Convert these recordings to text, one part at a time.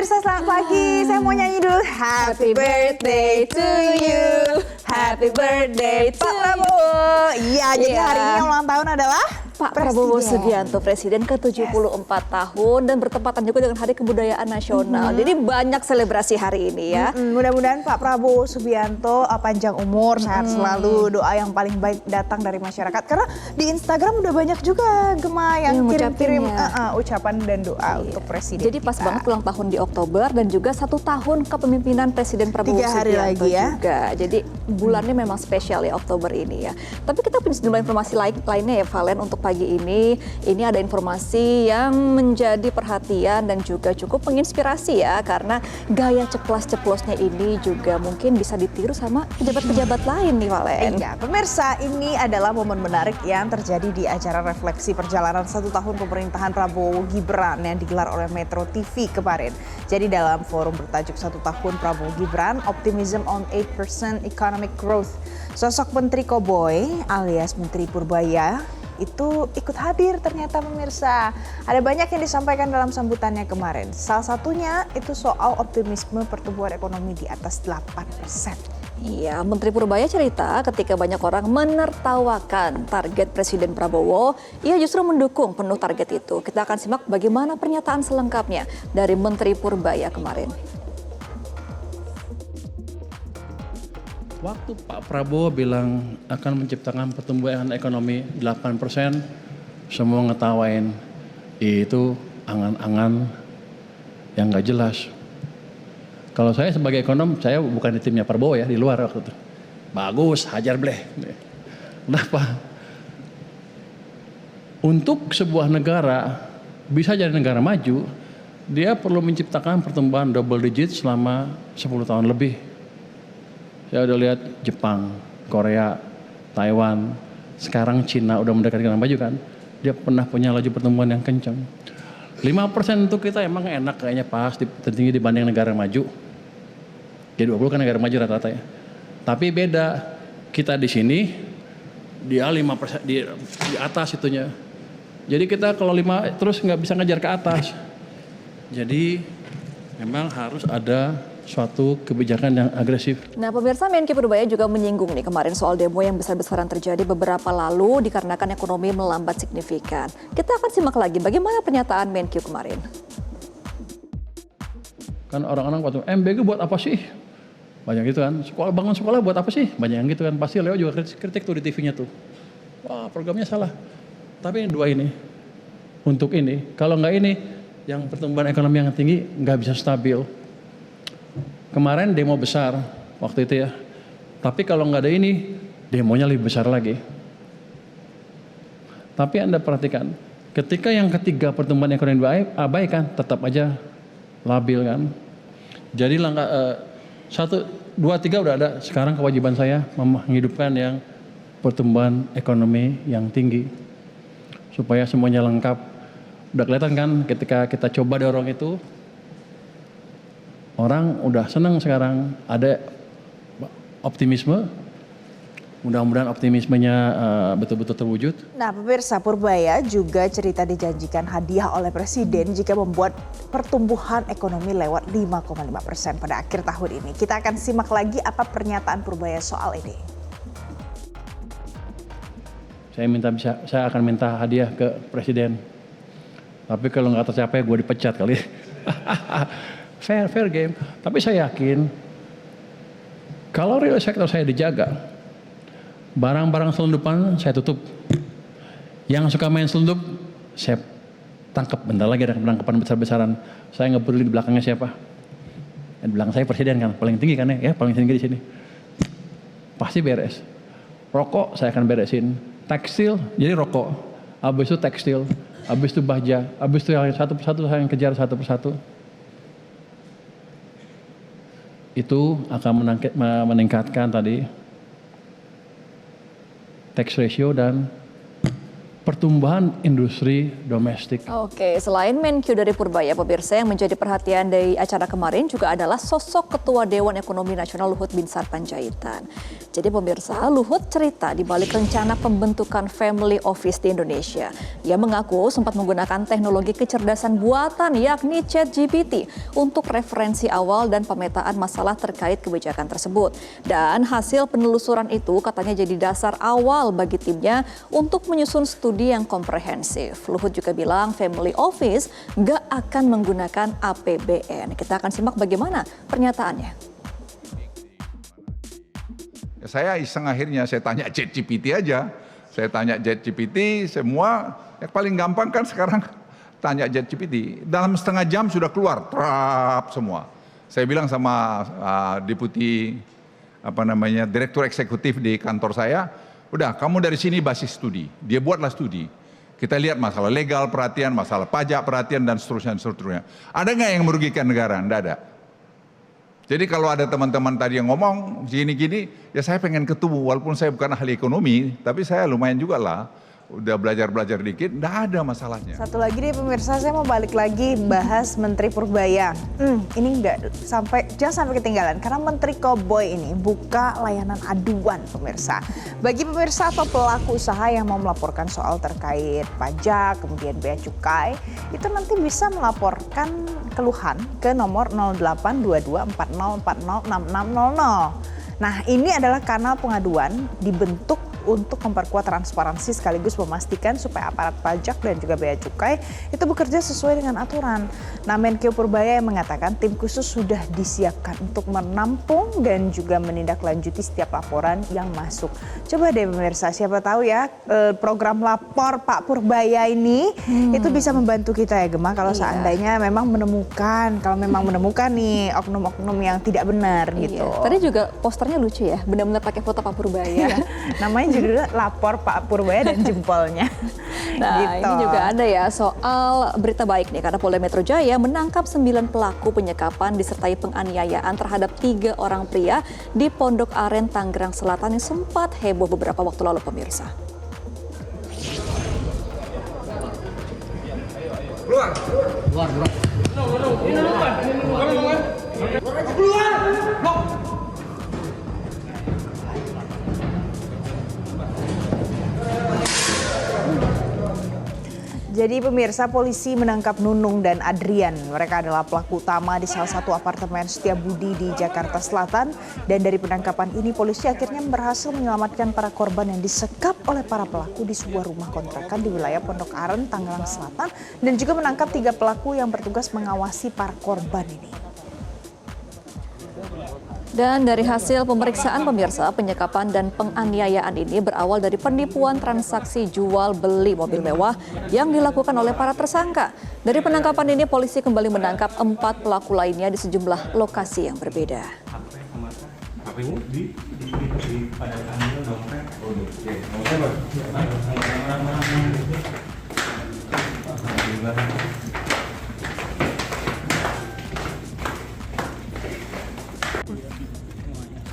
pemirsa, selamat pagi. Saya mau nyanyi dulu. Happy birthday to you. Happy birthday Pak Prabowo. Iya, jadi hari ini yang ulang tahun adalah Pak Prabowo Subianto, Presiden ke-74 tahun dan bertepatan juga dengan Hari Kebudayaan Nasional. Jadi banyak selebrasi hari ini ya. Mudah-mudahan Pak Prabowo Subianto panjang umur, sehat selalu. Doa yang paling baik datang dari masyarakat. Karena di Instagram udah banyak juga Gema yang kirim-kirim ucapan dan doa untuk Presiden. Jadi pas banget ulang tahun di Oktober dan juga 1 tahun kepemimpinan Presiden Prabowo 3 hari Subianto lagi ya. juga. Jadi bulannya memang spesial ya Oktober ini ya. Tapi kita punya sejumlah informasi lainnya ya Valen untuk pagi ini. Ini ada informasi yang menjadi perhatian dan juga cukup menginspirasi ya. Karena gaya ceplas-ceplosnya ini juga mungkin bisa ditiru sama pejabat-pejabat lain nih Valen. Iya, pemirsa, ini adalah momen menarik yang terjadi di acara refleksi perjalanan 1 tahun pemerintahan Prabowo Gibran yang digelar oleh Metro TV kemarin. Jadi dalam forum bertajuk 1 tahun Prabowo Gibran, Optimism on 8% Economic Growth, sosok Menteri Koboy alias Menteri Purbaya itu ikut hadir ternyata pemirsa. Ada banyak yang disampaikan dalam sambutannya kemarin. Salah satunya itu soal optimisme pertumbuhan ekonomi di atas 8%. Iya, Menteri Purbaya cerita ketika banyak orang menertawakan target Presiden Prabowo, ia justru mendukung penuh target itu. Kita akan simak bagaimana pernyataan selengkapnya dari Menteri Purbaya kemarin. Waktu Pak Prabowo bilang akan menciptakan pertumbuhan ekonomi 8%, semua ngetawain. Itu angan-angan yang nggak jelas. Kalau saya sebagai ekonom, saya bukan di timnya Prabowo ya, di luar waktu itu. Bagus, hajar bleh. Kenapa? Untuk sebuah negara bisa jadi negara maju, dia perlu menciptakan pertumbuhan double digit selama 10 tahun lebih. Saya udah lihat Jepang, Korea, Taiwan, sekarang Cina udah mendekati negara maju kan. Dia pernah punya laju pertumbuhan yang kencang. 5% untuk kita emang enak kayaknya pas, tertinggi dibanding negara maju. G20 kan negara maju rata-rata ya. Tapi beda, kita di sini, dia 5% di atas itunya. Jadi kita kalau 5 terus nggak bisa ngejar ke atas. Jadi memang harus ada suatu kebijakan yang agresif. Nah, pemirsa, Menki Purbaya juga menyinggung nih kemarin soal demo yang besar-besaran terjadi beberapa lalu dikarenakan ekonomi melambat signifikan. Kita akan simak lagi bagaimana pernyataan Menki kemarin. Kan orang-orang waktu MBG buat apa sih? Banyak gitu kan. Bangun sekolah buat apa sih? Banyak yang gitu kan. Pasti Leo juga kritik tuh di TV-nya tuh. Wah, programnya salah. Tapi dua ini, untuk ini, kalau nggak ini, yang pertumbuhan ekonomi yang tinggi nggak bisa stabil. Kemarin demo besar waktu itu ya. Tapi kalau nggak ada ini, demonya lebih besar lagi. Tapi Anda perhatikan, ketika yang ketiga pertumbuhan ekonomi baik kan, tetap aja labil kan. Jadi langkah 1, 2, 3 udah ada. Sekarang kewajiban saya menghidupkan yang pertumbuhan ekonomi yang tinggi. Supaya semuanya lengkap. Udah kelihatan kan ketika kita coba dorong itu, orang udah senang sekarang, ada optimisme. Mudah-mudahan optimismenya betul-betul terwujud. Nah, pemirsa, Purbaya juga cerita dijanjikan hadiah oleh Presiden jika membuat pertumbuhan ekonomi lewat 5,5% pada akhir tahun ini. Kita akan simak lagi apa pernyataan Purbaya soal ini. Saya akan minta hadiah ke Presiden. Tapi kalau nggak tercapai, gue dipecat kali. Fair game. Tapi saya yakin kalau real sector saya dijaga, barang-barang selundupan saya tutup. Yang suka main selundup, saya tangkap. Bentar lagi ada penangkapan besar-besaran. Saya nggak peduli di belakangnya siapa. Di belakang saya Presiden kan, paling tinggi kan ya, paling tinggi di sini. Pasti beres. Rokok saya akan beresin. Tekstil, jadi rokok. Habis itu tekstil, habis itu baja, habis itu yang satu persatu saya yang kejar satu persatu. Itu akan meningkatkan tadi tax ratio dan pertumbuhan industri domestik. Oke, selain Menkyu dari Purbaya, pemirsa, yang menjadi perhatian dari acara kemarin juga adalah sosok Ketua Dewan Ekonomi Nasional Luhut Binsar Panjaitan. Jadi pemirsa, Luhut cerita di balik rencana pembentukan Family Office di Indonesia. Ia mengaku sempat menggunakan teknologi kecerdasan buatan yakni ChatGPT untuk referensi awal dan pemetaan masalah terkait kebijakan tersebut. Dan hasil penelusuran itu katanya jadi dasar awal bagi timnya untuk menyusun studi yang komprehensif. Luhut juga bilang Family Office nggak akan menggunakan APBN. Kita akan simak bagaimana pernyataannya. Saya iseng akhirnya, saya tanya ChatGPT aja. Saya tanya ChatGPT semua, yang paling gampang kan sekarang tanya ChatGPT. Dalam setengah jam sudah keluar, trap semua. Saya bilang sama direktur eksekutif di kantor saya, udah kamu dari sini basis studi. Dia buatlah studi. Kita lihat masalah legal perhatian, masalah pajak perhatian dan seterusnya. Ada nggak yang merugikan negara? Nggak ada. Jadi kalau ada teman-teman tadi yang ngomong gini-gini, ya saya pengen ketemu. Walaupun saya bukan ahli ekonomi, tapi saya lumayan juga lah. Udah belajar-belajar dikit, nggak ada masalahnya. Satu lagi deh pemirsa, saya mau balik lagi bahas Menteri Purbaya. Ini jangan sampai ketinggalan karena Menteri Koboi ini buka layanan aduan pemirsa. Bagi pemirsa atau pelaku usaha yang mau melaporkan soal terkait pajak, kemudian bea cukai, itu nanti bisa melaporkan keluhan ke nomor 082240406600. Nah, ini adalah kanal pengaduan dibentuk untuk memperkuat transparansi sekaligus memastikan supaya aparat pajak dan juga bea cukai itu bekerja sesuai dengan aturan. Nah, Menkyu Purbaya yang mengatakan tim khusus sudah disiapkan untuk menampung dan juga menindaklanjuti setiap laporan yang masuk. Coba deh pemirsa, siapa tahu ya program lapor Pak Purbaya ini itu bisa membantu kita ya Gemma kalau seandainya memang menemukan nih oknum-oknum yang tidak benar gitu. Tadi juga posternya lucu ya, benar-benar pakai foto Pak Purbaya. Namanya judulnya Lapor Pak Purbaya dan jempolnya. Nah, gitu. Ini juga ada ya soal berita baik nih karena Polda Metro Jaya menangkap 9 pelaku penyekapan disertai penganiayaan terhadap 3 orang pria di Pondok Aren, Tangerang Selatan yang sempat heboh beberapa waktu lalu pemirsa. Keluar. Jadi pemirsa, polisi menangkap Nunung dan Adrian. Mereka adalah pelaku utama di salah satu apartemen Setiabudi di Jakarta Selatan. Dan dari penangkapan ini polisi akhirnya berhasil menyelamatkan para korban yang disekap oleh para pelaku di sebuah rumah kontrakan di wilayah Pondok Aren, Tangerang Selatan. Dan juga menangkap 3 pelaku yang bertugas mengawasi para korban ini. Dan dari hasil pemeriksaan pemirsa, penyekapan dan penganiayaan ini berawal dari penipuan transaksi jual beli mobil mewah yang dilakukan oleh para tersangka. Dari penangkapan ini polisi kembali menangkap 4 pelaku lainnya di sejumlah lokasi yang berbeda.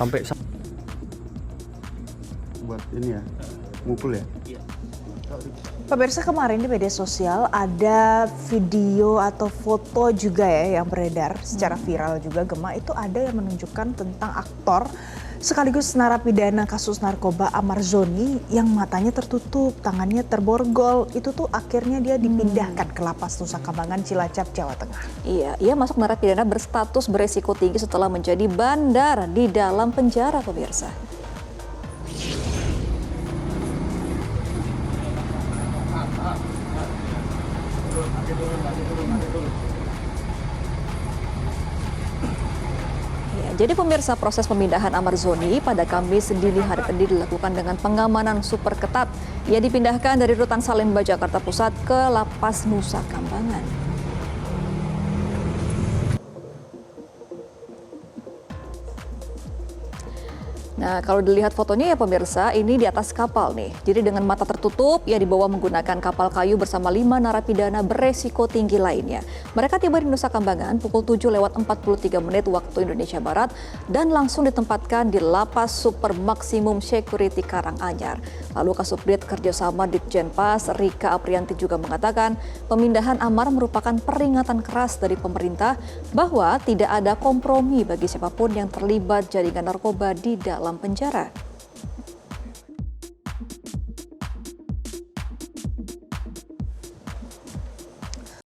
Sampai buat ini ya, mukul ya. Pemirsa, kemarin di media sosial ada video atau foto juga ya yang beredar secara viral juga Gemma. Itu ada yang menunjukkan tentang aktor sekaligus narapidana kasus narkoba Ahmad Zoni yang matanya tertutup, tangannya terborgol. Itu tuh akhirnya dia dipindahkan ke Lapas Nusa Kambangan, Cilacap, Jawa Tengah. Iya, ia masuk narapidana berstatus beresiko tinggi setelah menjadi bandar di dalam penjara pemirsa. Jadi pemirsa, proses pemindahan Ahmad Zoni pada Kamis dini hari tadi dilakukan dengan pengamanan super ketat. Ia dipindahkan dari Rutan Salemba, Jakarta Pusat ke Lapas Nusa Kambangan. Nah, kalau dilihat fotonya ya pemirsa, ini di atas kapal nih. Jadi dengan mata tertutup, ya dibawa menggunakan kapal kayu bersama 5 narapidana beresiko tinggi lainnya. Mereka tiba di Nusa Kambangan pukul 7:43 waktu Indonesia Barat dan langsung ditempatkan di Lapas Super Maksimum Security Karanganyar. Lalu Kasubdit Kerjasama Ditjenpas Rika Aprianti juga mengatakan pemindahan Amar merupakan peringatan keras dari pemerintah bahwa tidak ada kompromi bagi siapapun yang terlibat jaringan narkoba di dalam penjara.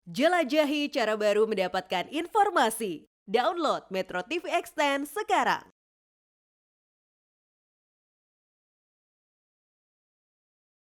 Jelajahi cara baru mendapatkan informasi. Download Metro TV Extend sekarang.